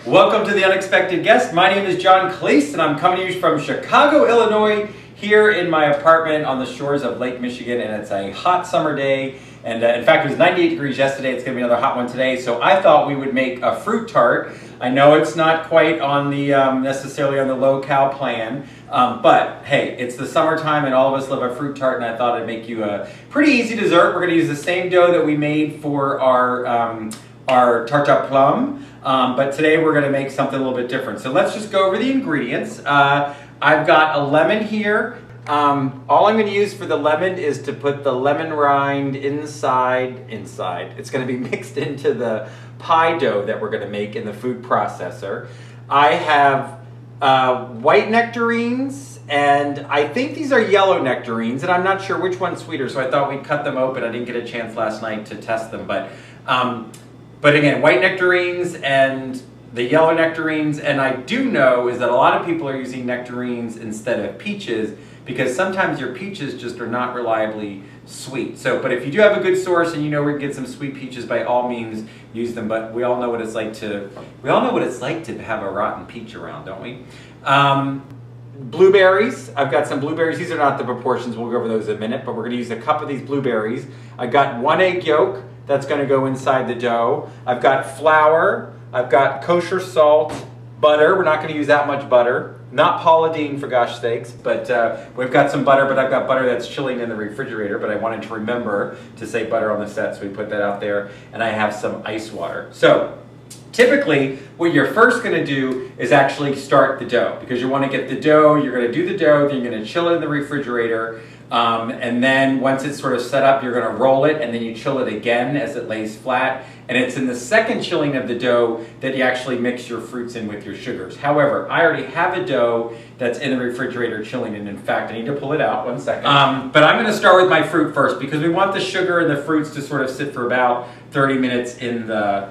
Welcome to The Unexpected Guest. My name is John Clese, and I'm coming to you from Chicago, Illinois, here in my apartment on the shores of Lake Michigan, and it's a hot summer day. And in fact, it was 98 degrees yesterday. It's going to be another hot one today. So I thought we would make a fruit tart. I know it's not quite on the necessarily on the low-cal plan, but hey, it's the summertime and all of us love a fruit tart, and I thought I'd make you a pretty easy dessert. We're going to use the same dough that we made for our tart au plum, but today we're going to make something a little bit different. So let's just go over the ingredients. I've got a lemon here. All I'm going to use for the lemon is to put the lemon rind inside. It's going to be mixed into the pie dough that we're going to make in the food processor. I have white nectarines, and I think these are yellow nectarines, and I'm not sure which one's sweeter, so I thought we'd cut them open. I didn't get a chance last night to test them, but again, white nectarines and the yellow nectarines, and I do know is that a lot of people are using nectarines instead of peaches because sometimes your peaches just are not reliably sweet. So, but if you do have a good source and you know where to get some sweet peaches, by all means use them. But we all know what it's like to have a rotten peach around, don't we? Blueberries. I've got some blueberries. These are not the proportions. We'll go over those in a minute, but we're going to use a cup of these blueberries. I got 1 egg yolk that's going to go inside the dough. I've got flour. I've got kosher salt, butter. We're not going to use that much butter. Not Paula Deen, for gosh sakes, but we've got some butter, but I've got butter that's chilling in the refrigerator, but I wanted to remember to say butter on the set, so we put that out there. And I have some ice water. So typically, what you're first going to do is actually start the dough, because you want to get the dough, you're going to do the dough, then you're going to chill it in the refrigerator, and then once it's sort of set up, you're going to roll it, and then you chill it again as it lays flat. And it's in the second chilling of the dough that you actually mix your fruits in with your sugars. However, I already have a dough that's in the refrigerator chilling, and in fact, I need to pull it out 1 second. But I'm going to start with my fruit first, because we want the sugar and the fruits to sort of sit for about 30 minutes in the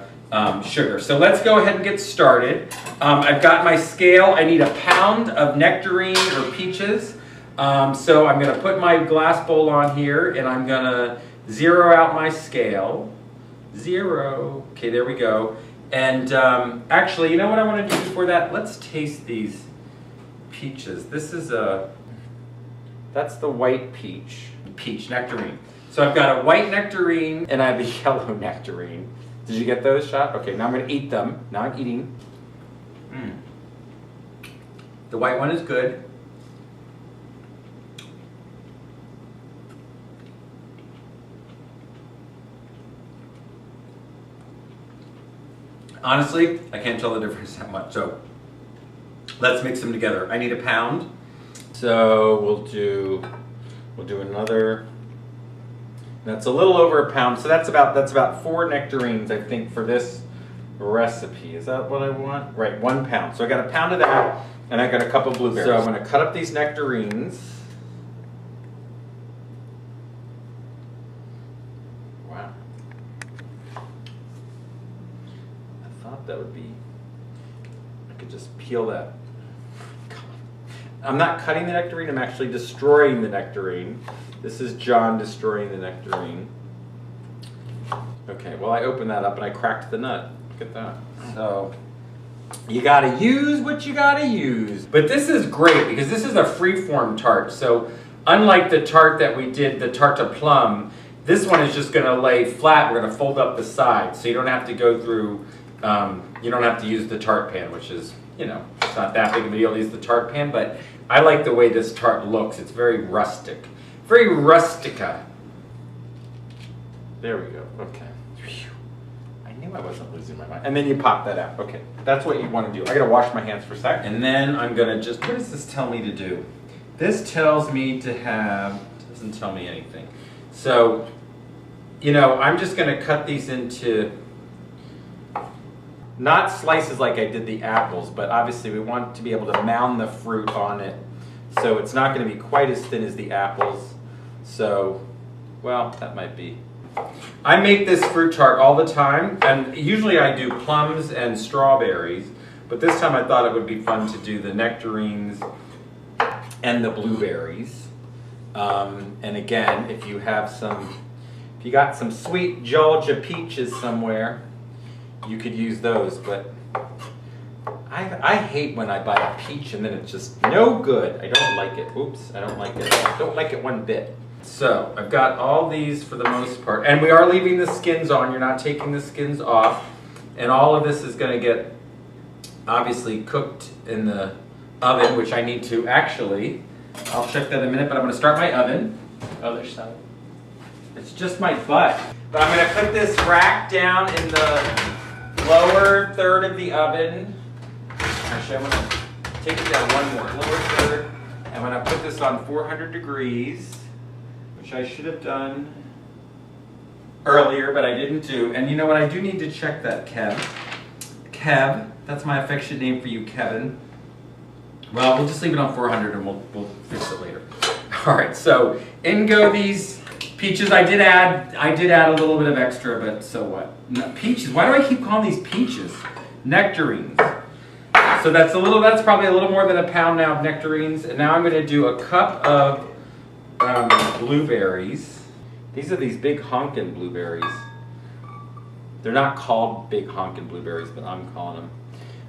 sugar. So let's go ahead and get started. I've got my scale. I need a pound of nectarine or peaches. So I'm going to put my glass bowl on here, and I'm going to zero out my scale. Zero. Okay, there we go. And actually, you know what I want to do before that? Let's taste these peaches. That's the white peach nectarine. So I've got a white nectarine, and I have a yellow nectarine. Did you get those shot? Okay, now I'm going to eat them. Now I'm eating. The white one is good. Honestly, I can't tell the difference that much. So let's mix them together. I need a pound. So we'll do another. That's a little over a pound. So that's about 4 nectarines, I think, for this recipe. Is that what I want? Right, 1 pound. So I got a pound of that, and I got a cup of blueberries. So I'm going to cut up these nectarines. Wow. I thought that would be, I could just peel that. I'm not cutting the nectarine, I'm actually destroying the nectarine. This is John destroying the nectarine. Okay, well I opened that up and I cracked the nut. Look at that. So, you gotta use what you gotta use. But this is great because this is a free-form tart. So, unlike the tart that we did, the tart au plum, this one is just gonna lay flat. We're gonna fold up the sides. So you don't have to go through, you don't have to use the tart pan, which is, you know, it's not that big of a deal to use the tart pan, but I like the way this tart looks. It's very rustic. Very rustica. There we go. Okay. I knew I wasn't losing my mind. And then you pop that out. Okay. That's what you want to do. I gotta wash my hands for a sec. And then I'm gonna just, what does this tell me to do? This tells me to have, doesn't tell me anything. So, you know, I'm just gonna cut these into, not slices like I did the apples, but obviously we want to be able to mound the fruit on it. So it's not going to be quite as thin as the apples. So, well, that might be. I make this fruit tart all the time, and usually I do plums and strawberries, but this time I thought it would be fun to do the nectarines and the blueberries. And again, if you got some sweet Georgia peaches somewhere, you could use those, but I hate when I buy a peach and then it's just no good. I don't like it. Oops, I don't like it. I don't like it one bit. So I've got all these for the most part. And we are leaving the skins on. You're not taking the skins off. And all of this is going to get obviously cooked in the oven, which I need to actually, I'll check that in a minute, but I'm going to start my oven. Other side. It's just my butt. But I'm going to put this rack down in the lower third of the oven. Actually, I'm going to take it down one more. Lower third. I'm going to put this on 400 degrees, which I should have done earlier, but I didn't do. And you know what? I do need to check that, Kev. Kev, that's my affectionate name for you, Kevin. Well, we'll just leave it on 400 and we'll fix it later. All right, so in go these peaches. I did add a little bit of extra, but so what? No, peaches. Why do I keep calling these peaches? Nectarines. So that's probably a little more than a pound now of nectarines. And now I'm going to do a cup of blueberries. These are these big honkin' blueberries. They're not called big honkin' blueberries, but I'm calling them.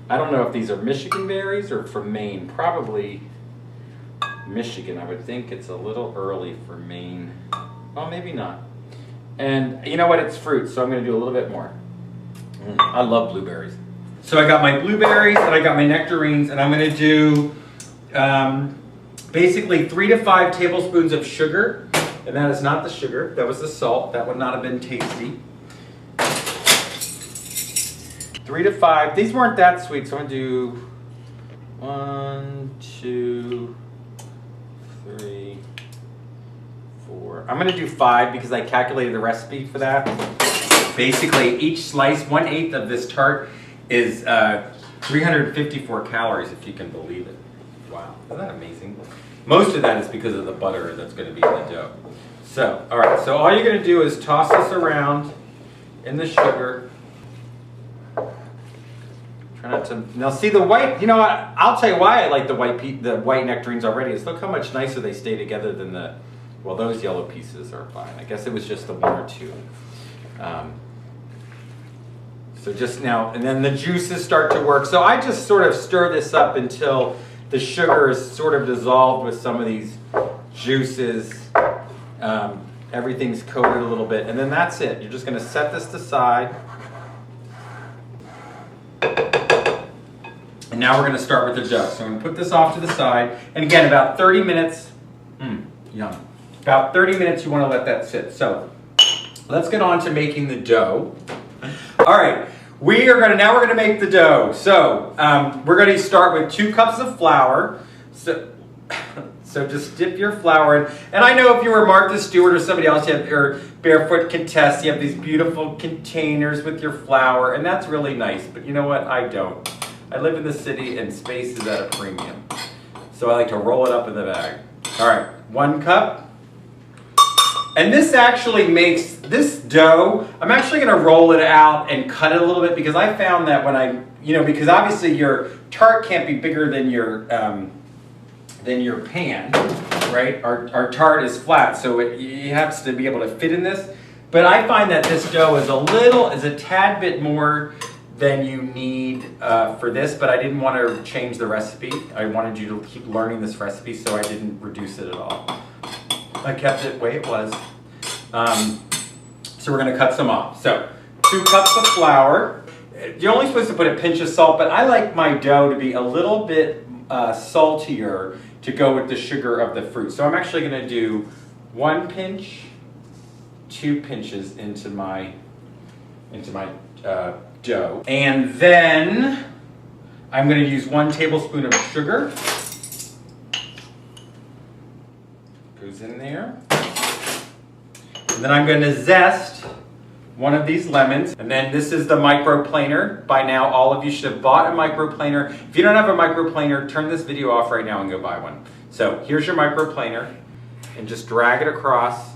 I don't know if these are Michigan berries or from Maine. Probably Michigan. I would think it's a little early for Maine. Well, maybe not. And you know what? It's fruit, so I'm going to do a little bit more. I love blueberries. So I got my blueberries and I got my nectarines, and I'm going to do basically 3 to 5 tablespoons of sugar. And that is not the sugar. That was the salt. That would not have been tasty. 3 to 5. These weren't that sweet, so I'm going to do 1, 2, 3, 4. I'm going to do 5 because I calculated the recipe for that. Basically, each slice, 1/8 of this tart is 354 calories, if you can believe it. Wow, isn't that amazing? Most of that is because of the butter that's going to be in the dough. So, all right, so all you're going to do is toss this around in the sugar. Try not to, now see the white, you know what, I'll tell you why I like the white nectarines already. Is look how much nicer they stay together than the, well, those yellow pieces are fine. I guess it was just the 1 or 2. So just now, and then the juices start to work. So I just sort of stir this up until the sugar is sort of dissolved with some of these juices. Everything's coated a little bit, and then that's it. You're just going to set this aside. And now we're going to start with the dough. So I'm going to put this off to the side. And again, about 30 minutes, yum. About 30 minutes you want to let that sit. So let's get on to making the dough. All right, we're going to make the dough. So we're going to start with 2 cups of flour. So just dip your flour in. And I know if you were Martha Stewart or somebody else, or Barefoot Contest, you have these beautiful containers with your flour, and that's really nice. But you know what? I don't. I live in the city, and space is at a premium. So I like to roll it up in the bag. All right, 1 cup. And this actually makes this dough, I'm actually going to roll it out and cut it a little bit, because I found that when I, because obviously your tart can't be bigger than your pan, right? Our tart is flat, so you have to be able to fit in this. But I find that this dough is a tad bit more than you need for this, but I didn't want to change the recipe. I wanted you to keep learning this recipe, so I didn't reduce it at all. I kept it the way it was. So we're going to cut some off. So 2 cups of flour. You're only supposed to put a pinch of salt, but I like my dough to be a little bit saltier to go with the sugar of the fruit. So I'm actually going to do 1 pinch, 2 pinches into my dough. And then I'm going to use 1 tablespoon of sugar. Goes in there. And then I'm going to zest 1 of these lemons. And then this is the microplaner. By now, all of you should have bought a microplaner. If you don't have a microplaner, turn this video off right now and go buy one. So here's your microplaner. And just drag it across.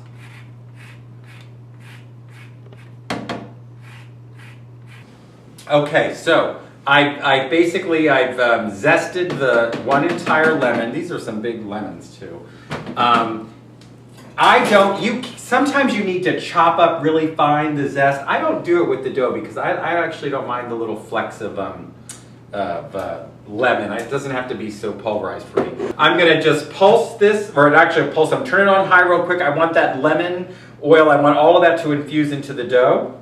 Okay, so I've zested the 1 entire lemon. These are some big lemons too. Sometimes you need to chop up really fine the zest. I don't do it with the dough because I actually don't mind the little flecks of lemon. It doesn't have to be so pulverized for me. I'm gonna just pulse this, or actually pulse, I'm turning it on high real quick. I want that lemon oil, I want all of that to infuse into the dough.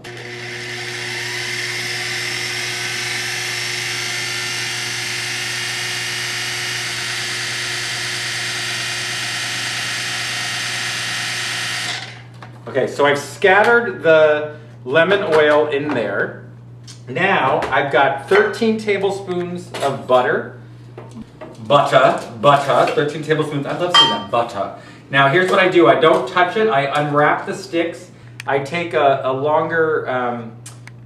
Okay, so I've scattered the lemon oil in there. Now I've got 13 tablespoons of butter. 13 tablespoons. I love saying that, butter. Now here's what I do. I don't touch it. I unwrap the sticks. I take a longer,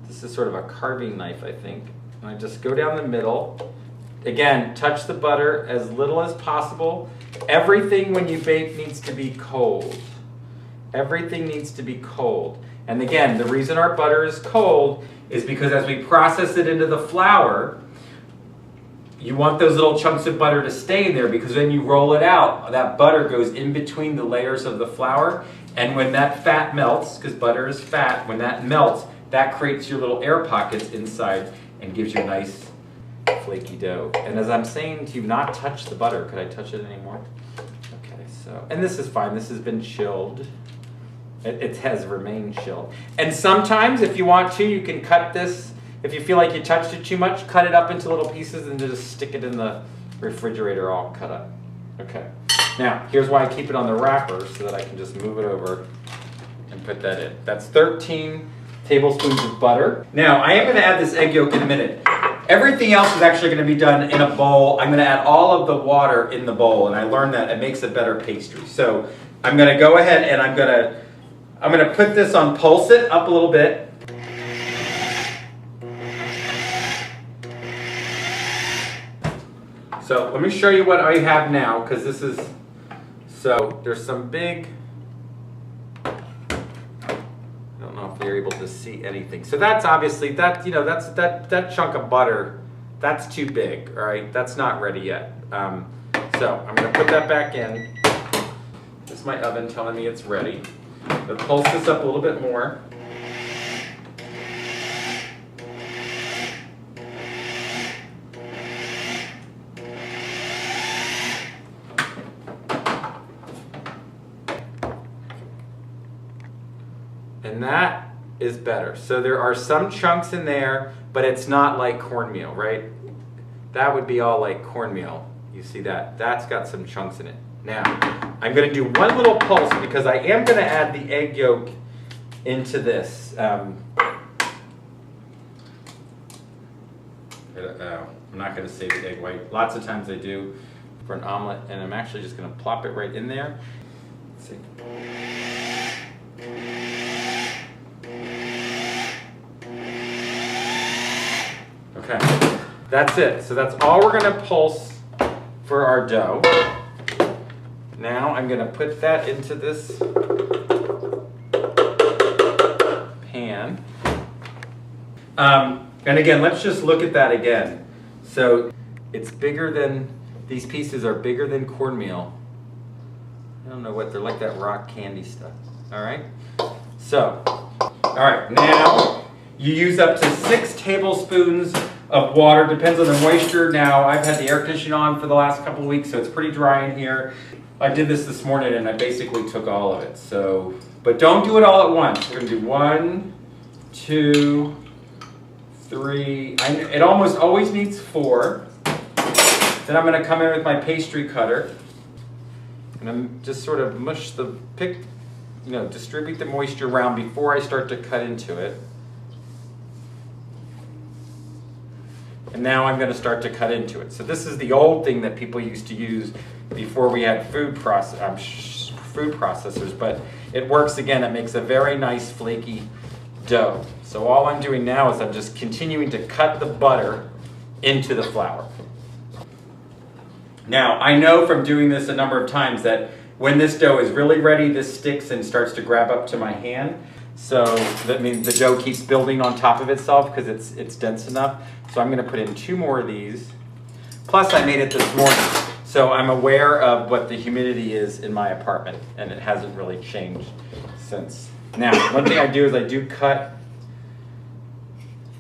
this is sort of a carving knife, I think. And I just go down the middle. Again, touch the butter as little as possible. Everything when you bake needs to be cold. Everything needs to be cold. And again, the reason our butter is cold is because as we process it into the flour, you want those little chunks of butter to stay in there, because when you roll it out, that butter goes in between the layers of the flour, and when that fat melts, because butter is fat, when that melts, that creates your little air pockets inside and gives you a nice flaky dough. And as I'm saying to you, not touch the butter. Could I touch it anymore? Okay, so, and this is fine. This has been chilled. It has remained chilled. And sometimes, if you want to, you can cut this. If you feel like you touched it too much, cut it up into little pieces and just stick it in the refrigerator all cut up. Okay. Now, here's why I keep it on the wrapper, so that I can just move it over and put that in. That's 13 tablespoons of butter. Now, I am going to add this egg yolk in a minute. Everything else is actually going to be done in a bowl. I'm going to add all of the water in the bowl, and I learned that it makes a better pastry. So I'm going to go ahead and I'm going to put this on, pulse it up a little bit. So let me show you what I have now, because this is, so there's some big, I don't know if you're able to see anything. So that's obviously, that, you know, that chunk of butter, that's too big, all right? That's not ready yet. So I'm going to put that back in. This is my oven telling me it's ready. But pulse this up a little bit more. And that is better. So there are some chunks in there, but it's not like cornmeal, right? That would be all like cornmeal. You see that? That's got some chunks in it. Now, I'm going to do one little pulse, because I am going to add the egg yolk into this. I'm not going to save the egg white. Lots of times I do for an omelet, and I'm actually just going to plop it right in there. Let's see. Okay, that's it. So that's all we're going to pulse for our dough. Now I'm going to put that into this pan. And again, let's just look at that again. So it's bigger than, these pieces are bigger than cornmeal. I don't know what, they're like that rock candy stuff. All right? So, all right, now you use up to 6 tablespoons of water, depends on the moisture. Now, I've had the air conditioning on for the last couple of weeks, so it's pretty dry in here. I did this morning and I basically took all of it. So, but don't do it all at once. We're gonna do 1, 2, 3. It almost always needs 4. Then I'm gonna come in with my pastry cutter and I'm just sort of distribute the moisture around before I start to cut into it. And now I'm going to start to cut into it. So this is the old thing that people used to use before we had food processors, but it works again. It makes a very nice flaky dough. So all I'm doing now is I'm just continuing to cut the butter into the flour. Now, I know from doing this a number of times that when this dough is really ready, this sticks and starts to grab up to my hand. So that means the dough keeps building on top of itself because it's dense enough. So I'm going to put in 2 more of these. Plus I made it this morning. So I'm aware of what the humidity is in my apartment, and it hasn't really changed since. Now, one thing I do is I do cut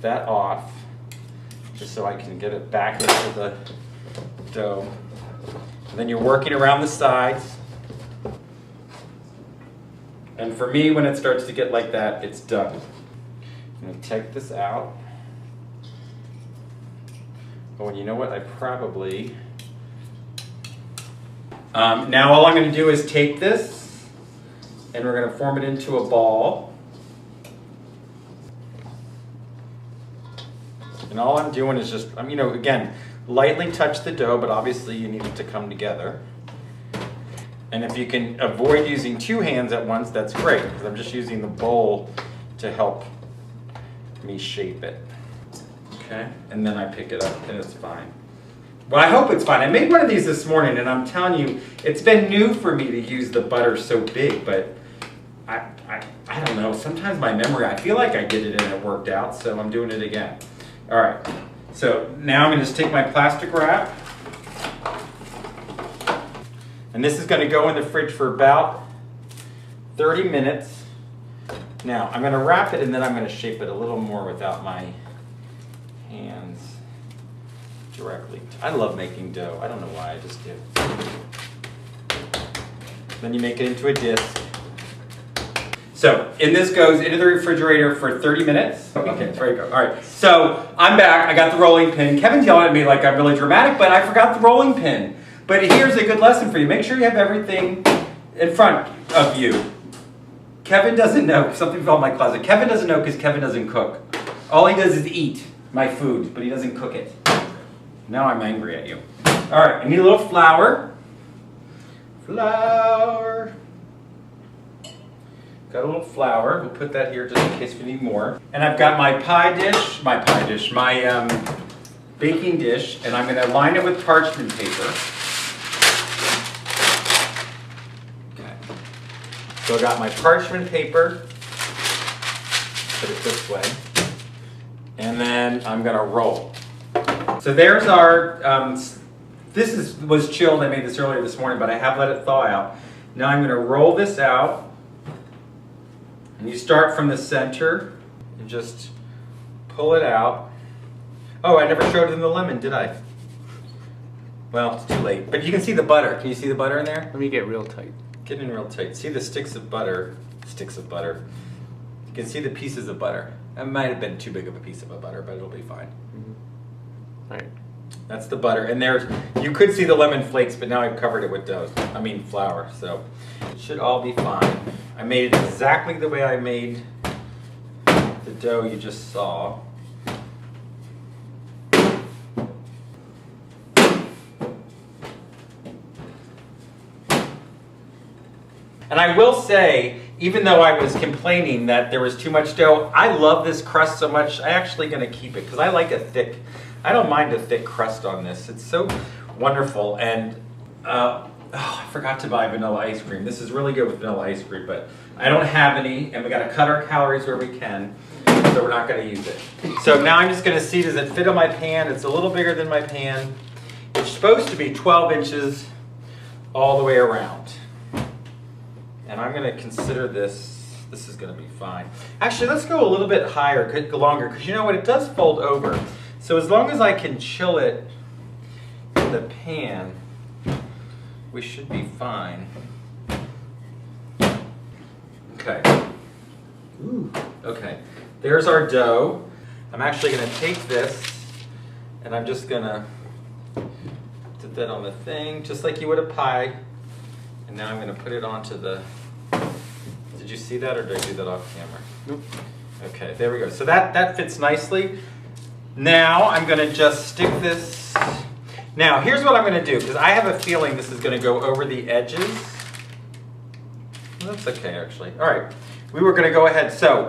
that off just so I can get it back into the dough. And then you're working around the sides. And for me, when it starts to get like that, it's done. I'm gonna take this out. Oh, and you know what? I probably... now all I'm gonna do is take this and we're gonna form it into a ball. And all I'm doing is just, you know, again, lightly touch the dough, but obviously you need it to come together. And if you can avoid using two hands at once, that's great, because I'm just using the bowl to help me shape it. Okay, and then I pick it up and it's fine. Well, I hope it's fine. I made one of these this morning and I'm telling you, it's been new for me to use the butter so big, but I don't know, sometimes my memory, I feel like I did it and it worked out, so I'm doing it again. All right, so now I'm gonna just take my plastic wrap, and this is gonna go in the fridge for about 30 minutes. Now, I'm gonna wrap it and then I'm gonna shape it a little more without my hands directly. I love making dough, I don't know why, I just do. Then you make it into a disc. So, and this goes into the refrigerator for 30 minutes. Okay, there you go. All right, so I'm back. I got the rolling pin. Kevin's yelling at me like I'm really dramatic, but I forgot the rolling pin. But here's a good lesson for you. Make sure you have everything in front of you. Kevin doesn't know. Something fell in my closet. Kevin doesn't know because Kevin doesn't cook. All he does is eat my food, but he doesn't cook it. Now I'm angry at you. All right, I need a little flour. Flour. Got a little flour. We'll put that here just in case we need more. And I've got my my baking dish, and I'm going to line it with parchment paper. Okay. So I got my parchment paper. Put it this way. And then I'm going to roll. So there's our, was chilled. I made this earlier this morning, but I have let it thaw out. Now I'm going to roll this out. And you start from the center and just pull it out. Oh, I never showed it in the lemon, did I? Well, it's too late. But you can see the butter. Can you see the butter in there? Let me get real tight. Get in real tight. See the sticks of butter. Sticks of butter. You can see the pieces of butter. That might have been too big of a piece of butter, but it'll be fine. Mm-hmm. All right. That's the butter. And there's, you could see the lemon flakes, but now I've covered it with flour. So it should all be fine. I made it exactly the way I made the dough you just saw. And I will say, even though I was complaining that there was too much dough, I love this crust so much, I'm actually going to keep it because I like a thick, I don't mind a thick crust on this. It's so wonderful. And I forgot to buy vanilla ice cream. This is really good with vanilla ice cream, but I don't have any, and we got to cut our calories where we can, so we're not going to use it. So now I'm just going to see, does it fit on my pan? It's a little bigger than my pan. It's supposed to be 12 inches all the way around. And I'm going to consider this is going to be fine. Actually, let's go a little bit higher, longer, because you know what? It does fold over. So as long as I can chill it in the pan, we should be fine. Okay. Ooh. Okay. There's our dough. I'm actually going to take this and I'm just going to put that on the thing, just like you would a pie. And now I'm going to put it onto the... Did you see that, or did I do that off camera? Nope. Okay, there we go. So that fits nicely. Now I'm going to just stick this... Now, here's what I'm going to do, because I have a feeling this is going to go over the edges. Well, that's okay, actually. All right, we were going to go ahead. So,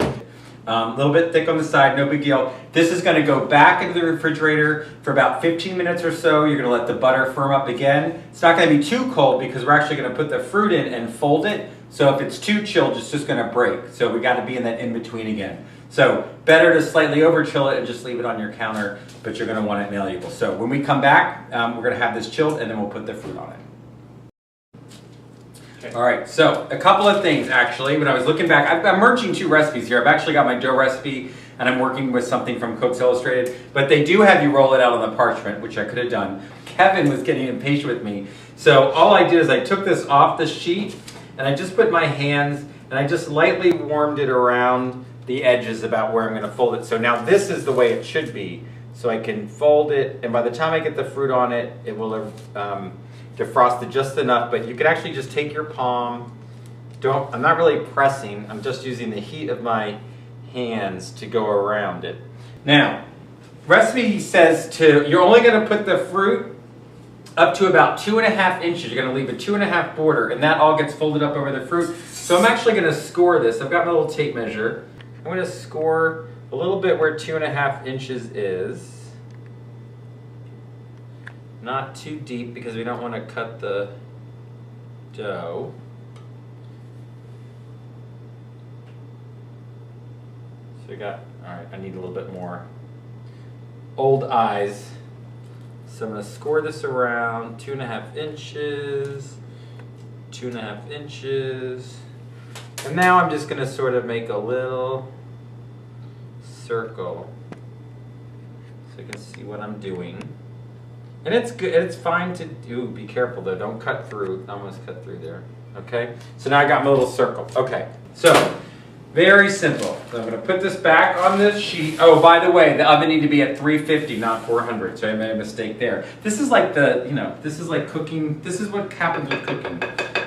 a little bit thick on the side, no big deal. This is going to go back into the refrigerator for about 15 minutes or so. You're going to let the butter firm up again. It's not going to be too cold because we're actually going to put the fruit in and fold it. So if it's too chilled, it's just going to break. So we got to be in that in-between again. So better to slightly over-chill it and just leave it on your counter, but you're going to want it malleable. So when we come back, we're going to have this chilled and then we'll put the fruit on it. Okay. All right, so a couple of things actually. When I was looking back, I'm merging two recipes here. I've actually got my dough recipe and I'm working with something from Cooks Illustrated, but they do have you roll it out on the parchment, which I could have done. Kevin was getting impatient with me. So all I did is I took this off the sheet and I just put my hands and I just lightly warmed it around the edges about where I'm going to fold it. So now this is the way it should be. So I can fold it, and by the time I get the fruit on it, it will defrost it just enough. But you can actually just take your palm. I'm not really pressing. I'm just using the heat of my hands to go around it. Now, recipe says you're only going to put the fruit up to about 2.5 inches. You're going to leave a 2.5 border, and that all gets folded up over the fruit. So I'm actually going to score this. I've got my little tape measure. I'm going to score a little bit where 2.5 inches is. Not too deep because we don't want to cut the dough. So we got, all right, I need a little bit more old eyes. So I'm going to score this around 2.5 inches, 2.5 inches. And now I'm just going to sort of make a little circle so you can see what I'm doing. And it's good, it's fine to do, be careful though, don't cut through, almost cut through there. Okay, so now I got my little circle. Okay, so very simple. So I'm going to put this back on this sheet. Oh, by the way, the oven needs to be at 350, not 400, so I made a mistake there. This is like this is like cooking, this is what happens with cooking.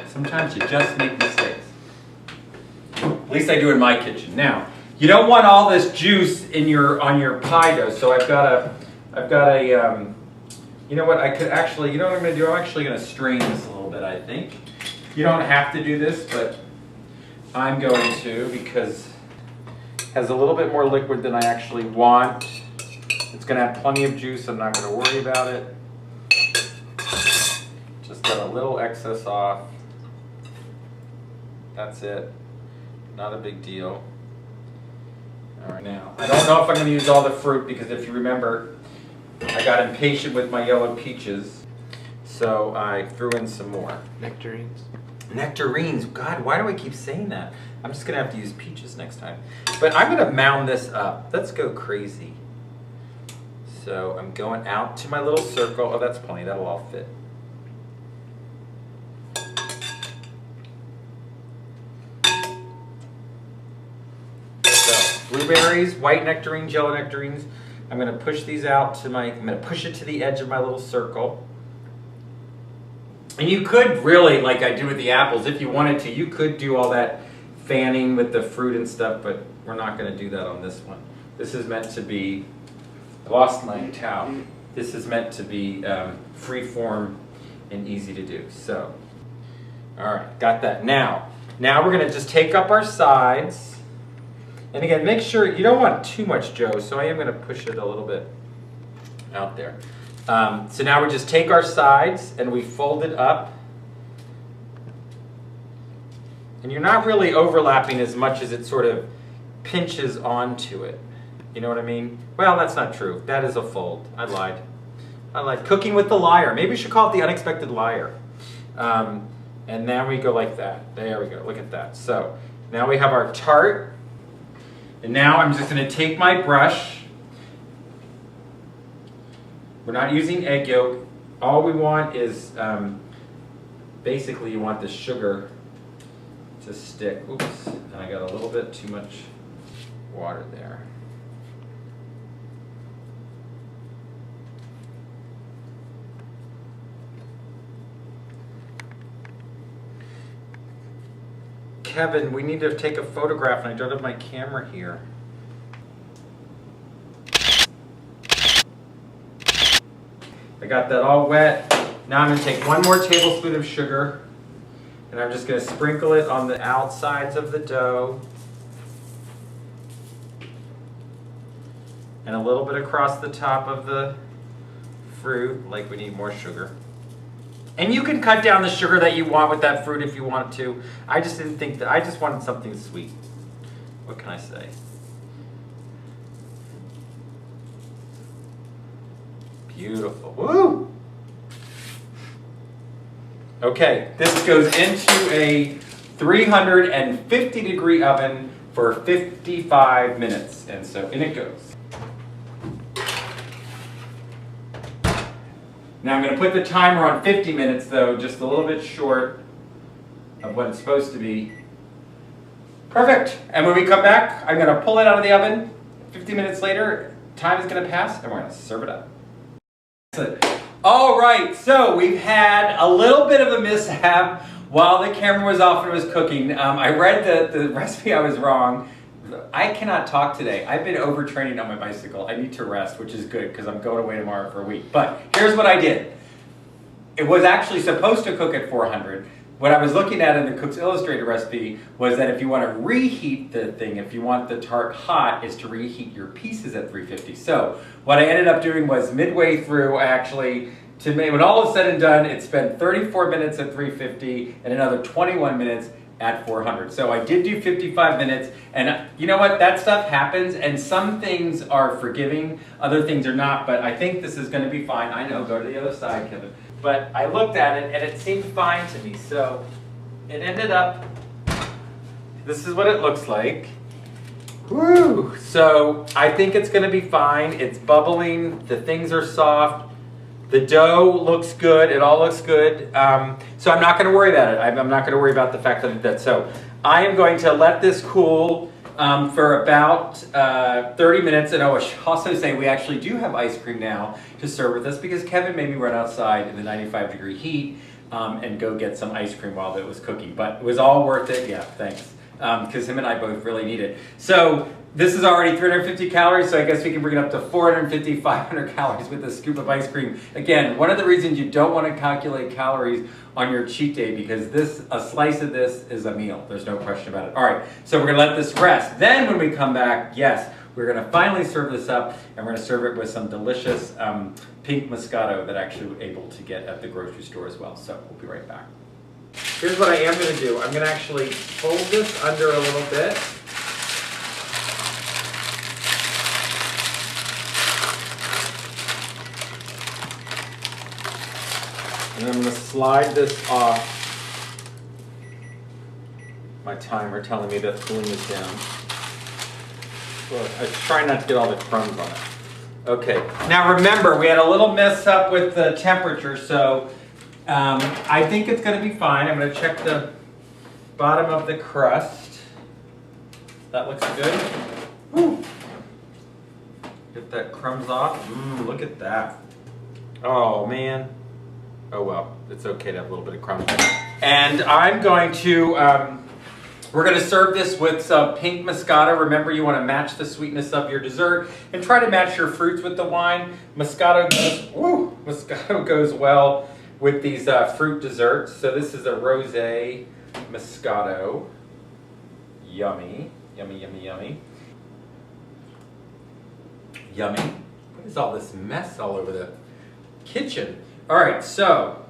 Sometimes you just make mistakes. At least I do in my kitchen. Now, you don't want all this juice on your pie dough, so I've got a, you know what, I could actually, you know what I'm going to do? I'm actually going to strain this a little bit, I think. You don't have to do this, but I'm going to because it has a little bit more liquid than I actually want. It's going to have plenty of juice. I'm not going to worry about it. Just got a little excess off. That's it. Not a big deal. All right, now, I don't know if I'm going to use all the fruit because if you remember, I got impatient with my yellow peaches, so I threw in some more. Nectarines. Nectarines. God, why do I keep saying that? I'm just going to have to use peaches next time. But I'm going to mound this up. Let's go crazy. So I'm going out to my little circle. Oh, that's plenty. That'll all fit. Blueberries, white nectarines, yellow nectarines. I'm going to push these out to I'm going to push it to the edge of my little circle. And you could really, like I do with the apples, if you wanted to, you could do all that fanning with the fruit and stuff, but we're not going to do that on this one. This is meant to be, I lost my towel. This is meant to be free form and easy to do. So, all right, got that. Now we're going to just take up our sides. And again, make sure you don't want too much dough, so I am going to push it a little bit out there. So now we just take our sides and we fold it up. And you're not really overlapping as much as it sort of pinches onto it. You know what I mean? Well, that's not true. That is a fold. I lied. I lied. Cooking with the liar. Maybe we should call it the unexpected liar. And now we go like that. There we go. Look at that. So now we have our tart. And now I'm just going to take my brush. We're not using egg yolk. All we want is, basically you want the sugar to stick. Oops, and I got a little bit too much water there. Kevin, we need to take a photograph and I don't have my camera here. I got that all wet. Now I'm going to take one more tablespoon of sugar and I'm just going to sprinkle it on the outsides of the dough and a little bit across the top of the fruit, like we need more sugar. And you can cut down the sugar that you want with that fruit if you want to. I just didn't think that, I just wanted something sweet. What can I say? Beautiful. Woo! Okay, this goes into a 350-degree oven for 55 minutes. And so in it goes. Now I'm going to put the timer on 50 minutes though, just a little bit short of what it's supposed to be. Perfect. And when we come back, I'm going to pull it out of the oven. 50 minutes later, time is going to pass and we're going to serve it up. All right, so we've had a little bit of a mishap while the camera was off and was cooking. I read the recipe, I was wrong. I cannot talk today. I've been overtraining on my bicycle. I need to rest, which is good because I'm going away tomorrow for a week. But here's what I did. It was actually supposed to cook at 400. What I was looking at in the Cook's Illustrated recipe was that if you want to reheat the thing, if you want the tart hot, is to reheat your pieces at 350. So what I ended up doing was midway through, when all is said and done, it spent 34 minutes at 350 and another 21 minutes at 400. So I did do 55 minutes, and you know what? That stuff happens, and some things are forgiving, other things are not, but I think this is going to be fine. I know, go to the other side, Kevin. But I looked at it, and it seemed fine to me. So it ended up, this is what it looks like. Woo! So I think it's going to be fine. It's bubbling. The things are soft. The dough looks good. It all looks good. So I'm not going to worry about it. I'm not going to worry about the fact that. So I am going to let this cool for about 30 minutes. And I will also say we actually do have ice cream now to serve with us because Kevin made me run outside in the 95-degree heat and go get some ice cream while it was cooking. But it was all worth it. Yeah, thanks. Because him and I both really need it. So this is already 350 calories, so I guess we can bring it up to 450, 500 calories with a scoop of ice cream. Again, one of the reasons you don't want to calculate calories on your cheat day because a slice of this is a meal. There's no question about it. All right, so we're going to let this rest. Then when we come back, yes, we're going to finally serve this up, and we're going to serve it with some delicious pink Moscato that actually we're able to get at the grocery store as well. So we'll be right back. Here's what I am going to do. I'm going to actually fold this under a little bit. And I'm going to slide this off. My timer telling me that cooling is down. Well, I try not to get all the crumbs on it. Okay. Now remember, we had a little mess up with the temperature, so I think it's going to be fine. I'm going to check the bottom of the crust. That looks good. Woo. Get that crumbs off. Look at that. Oh, man. Oh, well. It's okay to have a little bit of crumbs. And I'm going to, we're going to serve this with some pink Moscato. Remember, you want to match the sweetness of your dessert and try to match your fruits with the wine. Moscato goes well with these fruit desserts. So this is a rosé Moscato. Yummy. Yummy, yummy, yummy. Yummy. What is all this mess all over the kitchen? All right, so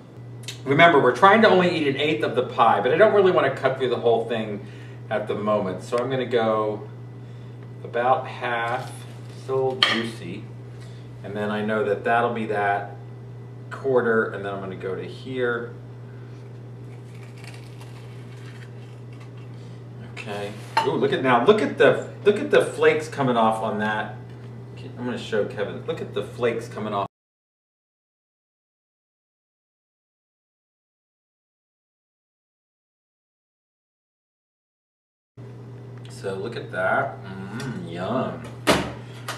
remember, we're trying to only eat 1/8 of the pie, but I don't really want to cut through the whole thing at the moment. So I'm going to go about half. It's a little juicy. And then I know that that'll be that quarter, and then I'm going to go to here. Okay. Ooh, look at the flakes coming off on that. I'm going to show Kevin. Look at the flakes coming off. So look at that. Yum.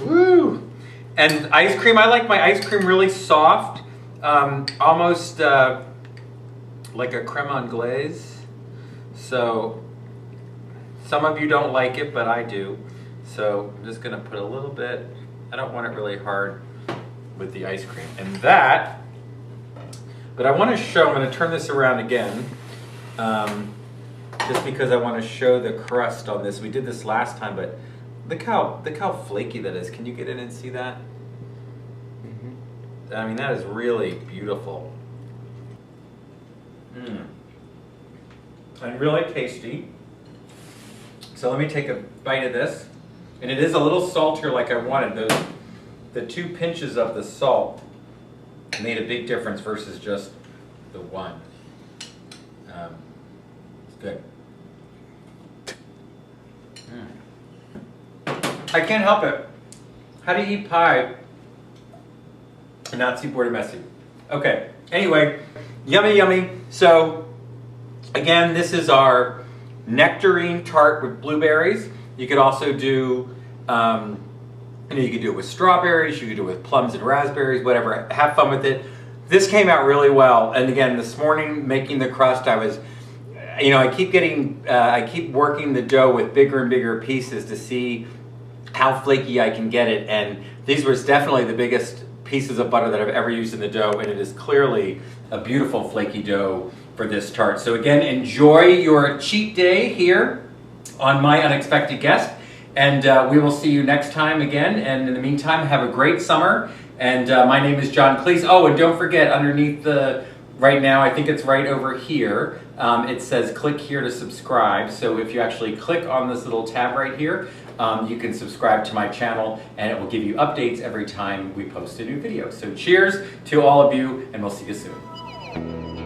Woo! And ice cream, I like my ice cream really soft. Almost like a creme anglaise. So some of you don't like it, but I do. So I'm just gonna put a little bit. I don't want it really hard with the ice cream. And that, but I want to show, I'm gonna turn this around again. Just because I want to show the crust on this. We did this last time, but look how flaky that is. Can you get in and see that? I mean, that is really beautiful. And really tasty. So let me take a bite of this. And it is a little saltier like I wanted. The 2 pinches of the salt made a big difference versus just the 1. It's good. I can't help it. How do you eat pie and not see bored and messy? Okay, anyway, yummy, yummy. So, again, this is our Nectarine tart with blueberries. You could also do, you could do it with strawberries, you could do it with plums and raspberries, whatever. Have fun with it. This came out really well. And again, this morning making the crust, I was, I keep working the dough with bigger and bigger pieces to see how flaky I can get it. And these were definitely the biggest pieces of butter that I've ever used in the dough. And it is clearly a beautiful flaky dough for this tart. So again, enjoy your cheat day here on My Unexpected Guest. And we will see you next time again. And in the meantime, have a great summer. And my name is John Clese. Oh, and don't forget, underneath right now, I think it's right over here, it says click here to subscribe. So if you actually click on this little tab right here, you can subscribe to my channel and it will give you updates every time we post a new video. So cheers to all of you, and we'll see you soon.